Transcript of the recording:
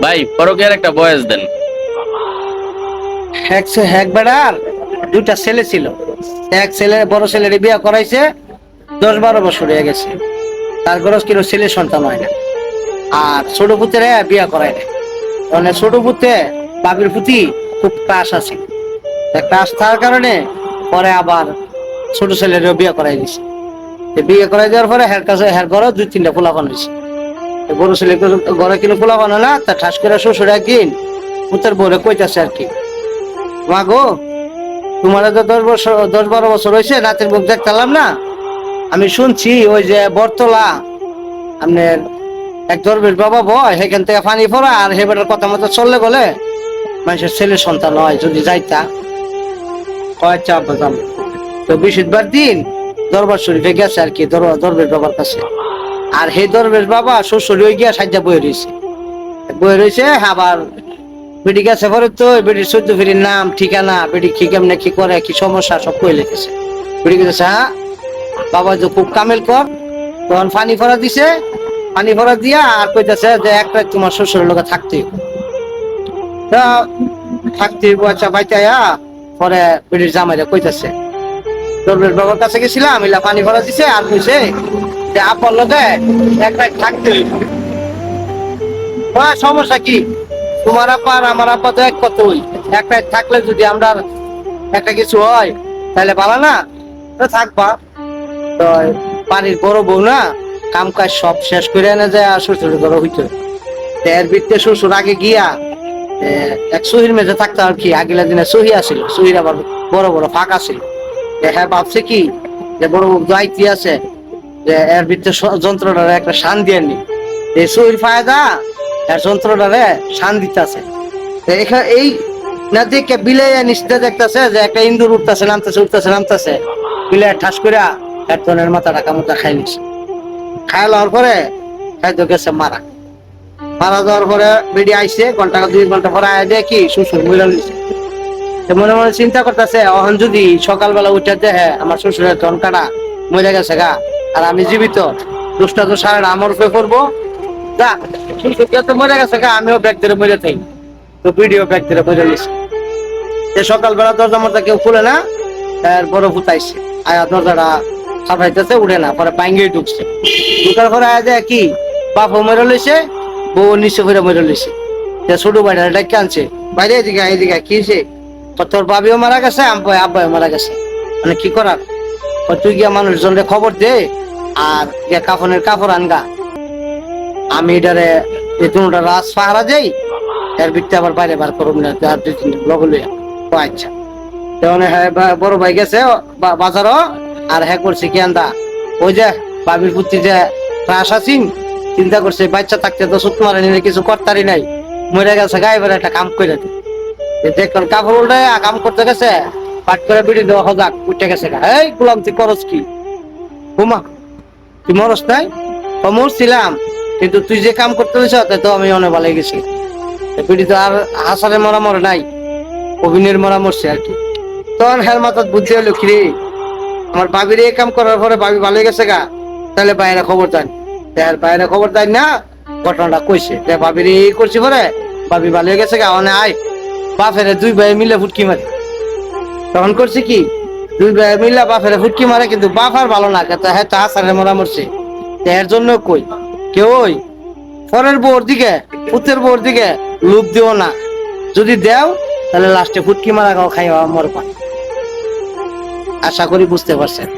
ভাই পরকের একটা বয়স দেন। একবার আর দুইটা ছেলে ছিল। এক ছেলে বড় ছেলের বিয়ে করাইছে, 10-12 বছর হয়ে গেছে। তার গরজ কিলো ছেলে সন্তান হয় না। আর ছোট পুত্রে বিয়ে করায় না। মানে ছোট পুত্রে বাবির প্রতি খুব ক্রাশ আছে। ক্রাশ থাকার কারণে পরে আবার ছোট ছেলেরও বিয়ে করাই দিছে। বিয়ে করাই দেওয়ার পরে হের কাছে হের ঘরে 2-3টা পোলাপান হয়েছে। বড় ছেলে ঘরে কিনে পোলাপান হলো, তা ঠাস করে শ্বশুর একদিন পুত্রের বউরে কইতাছে আর কি, মা গো, তোমার তো 10-12 বছর হয়েছে, রাতের মুখ দেখতাম না। আমি শুনছি ওই যে বরতলা আপনার এক দরবেশ বাবা বয়, সেখান থেকে পানি পড়া, আর হেবারের কথা মতো চললে গেলে মানুষের ছেলে সন্তান হয়, যদি যাইতা কয়েকটা যাবো। তো বৃহস্পতিবার দিন দরবার শরীফে গেছে আর কি, দরবেশ বাবার কাছে। আর সেই দরবেশ বাবা শ্বশুর হয়ে গিয়া সাজ্জা বয়ে রয়েছে। আবার বেটি গেছে পরে তো বেটির 14 ফিরির নাম ঠিকানা, বেটি কি কেমনে কি করে কি সমস্যা সব কই লিখেছে। বেটি গেছে, হ্যাঁ বাবা যে খুব কামেল কর। তখন পানি ফোড়া দিছে, পানি ফোড়া দিয়া আর কইতেছে যে এক রাত তোমার শ্বশুরের লোকে থাকতে আচ্ছা বাইতাইয়া। পরে বেটির জামাইরা কইতেছে, দরবেশ বাবার কাছে গেছিলাম, এলা পানি ফোড়া দিছে আর কইছে যে আপনার লোকে এক রাত থাকতে হইব। সমস্যা কি, তোমার আপা আর আমার আপা তো এক কতই, এক রাত থাকলে যদি আমরা একটা কিছু হয় তাহলে ভালো না, তো থাকবা। তো বাড়ির বড় বউ না, কাম কাজ সব শেষ করে এনে যায় আর শ্বশুর ঘরে হইতো। এর ভিতরে শ্বশুর আগে গিয়া এক সহির মেঝে থাকতো আর কি। আগেলা দিনে সহি আসিল, সহির আবার বড় বড় ফাঁকা ছিল। হ্যাঁ ভাবছে কি যে বড় বউ দায়িত্ব আছে, যে এর ভিতরে যন্ত্রটার একটা শান দিয়ে নি, এই সহির ফায়দা এর যন্ত্রটারে শান দিতেছে। এই না দেখে বিলে নিশ্চিত দেখতেছে যে একটা ইন্দুর উঠতেছে নামতেছে, বিলে ঠাস করে একজনের মাথাটা কামড়টা খাই নিছে। খাই লওয়ার পরে খাইতো গেছে মারা যাওয়ার পরে বেডি আইসে, 2 ঘন্টা পরে আয় দেখি শ্বশুর মহিলা নিছে। মনে মনে চিন্তা করতেছে, অহন যদি সকালবেলা উঠে দেখে আমার শ্বশুরের ধনকাটা মরে গেছে গা, আর আমি জীবিত, দোষটা তো সারা আমার উপরে করবো। যা শ্বশুর তো মরে গেছে গা, আমিও ব্যাগ ধরে মরে থাকি। তো ভিডিও ব্যাগ ধরে মরে নিছে। সকালবেলা দরজা মরজা কেউ খুলে না, তার বড় ফুটাইছে আয়া দরজাটা সাফাইতেছে, উঠে না, পরে বাইঙ্গে ঢুকছে। ঢুকার পরে আয়া দেয় কি বাপও মেরে লইছে, বউ নিচে করে মেরে লইছে। ছোট ভাইটা ডাকে আনছে, বাইরে এদিকে কি হয়েছে? তোর বাবিও মারা গেছে, আব্বাও মারা গেছে, মানে কি করার? তুই গিয়া মানুষজনরে খবর দে, আর গিয়া কাফনের কাপড় আনগা, আমি এটারে দুটা রাজ পাহারা যাই, এর ভিত্তি আবার বাইরে বার করুন না, 2-3 লগ লইয়া। আচ্ছা, তখন হ্যাঁ বড় ভাই গেছে বাজারও, আর হ্যাঁ করছে কি আন্দা ওই যে বাবির পুত্রি যে ক্রাশ আছিন, চিন্তা করছে বাচ্চা থাকতে তো সুত মারে নিলে কিছু করতারি নাই, মরে গেছে গায়ে বেড়ে একটা কাম করে দিই। দেখুন কাপড় উল্টায় কাম করতে গেছে, পাট করে বিড়ি দেওয়া হজাক উঠে গেছে। এই গুলাম তুই করস কি? হুমা তুই মরস নাই? মরছিলাম, কিন্তু তুই যে কাম করতে গেছ তো আমি অনেক ভালো গেছি। বিড়ি তো আর হাসারে মরা মরে নাই, অভিনয়ের মরা মরছে আর কি। তখন হের মাথার বুদ্ধি হলো কি রে, আমার বাবির এই কাম করার পরে বাবি ভালো গেছে গা, তাহলে বাইরে খবর দেন। বাইরে খবর দেন না, ঘটনাটা কইছে বাবির এই করছি পরে বাবি ভালো গেছে গা, মানে আয় বাপের 2 ভাই মিলে ফুটকি মারে। তখন করছে কি 2 ভাই মিলে বাপের ফুটকি মারে, কিন্তু বাপ আর ভালো না, হ্যাঁ তো হাসারে মরা মরছে। এর জন্য কই কেউ ওই পরের বউর দিকে, পুতের বউর দিকে লোভ দিও না, যদি দেও তাহলে লাস্টে ফুটকি মারা খাও খাইয়া মরবা। আশা করি বুঝতে পারছেন।